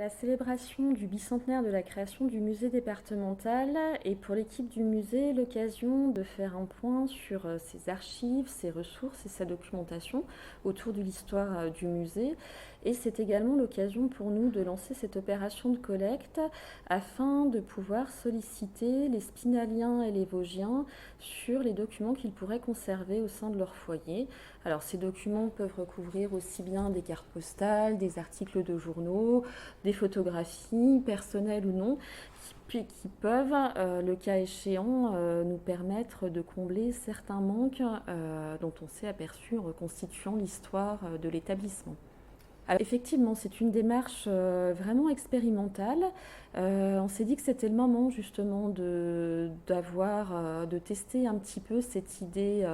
La célébration du bicentenaire de la création du musée départemental est pour l'équipe du musée l'occasion de faire un point sur ses archives, ses ressources et sa documentation autour de l'histoire du musée. Et c'est également l'occasion pour nous de lancer cette opération de collecte afin de pouvoir solliciter les Spinaliens et les Vosgiens sur les documents qu'ils pourraient conserver au sein de leur foyer. Alors ces documents peuvent recouvrir aussi bien des cartes postales, des articles de journaux, des photographies, personnelles ou non, qui peuvent, le cas échéant, nous permettre de combler certains manques dont on s'est aperçu en reconstituant l'histoire de l'établissement. Alors, effectivement, c'est une démarche vraiment expérimentale. On s'est dit que c'était le moment justement de tester un petit peu cette idée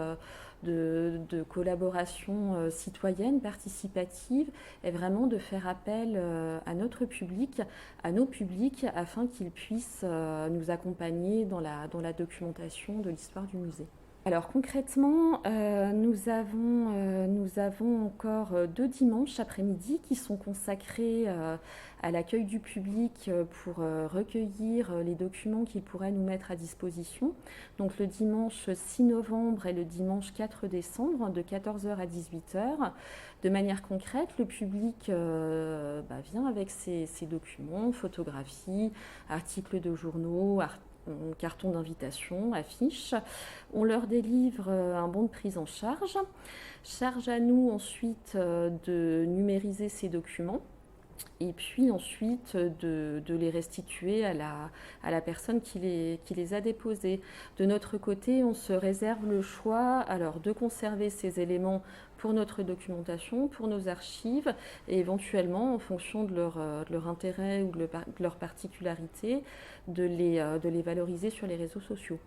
de collaboration citoyenne, participative, et vraiment de faire appel à notre public, à nos publics, afin qu'ils puissent nous accompagner dans la documentation de l'histoire du musée. Alors concrètement, nous avons encore 2 dimanches après-midi qui sont consacrés à l'accueil du public pour recueillir les documents qu'ils pourraient nous mettre à disposition. Donc le dimanche 6 novembre et le dimanche 4 décembre de 14h à 18h. De manière concrète, le public vient avec ses documents, photographies, articles de journaux, carton d'invitation, affiches. On leur délivre un bon de prise en charge. Charge à nous ensuite de numériser ces documents et puis ensuite de les restituer à la personne qui les a déposés. De notre côté, on se réserve le choix alors de conserver ces éléments pour notre documentation, pour nos archives, et éventuellement, en fonction de leur intérêt ou de leur particularité, de les valoriser sur les réseaux sociaux.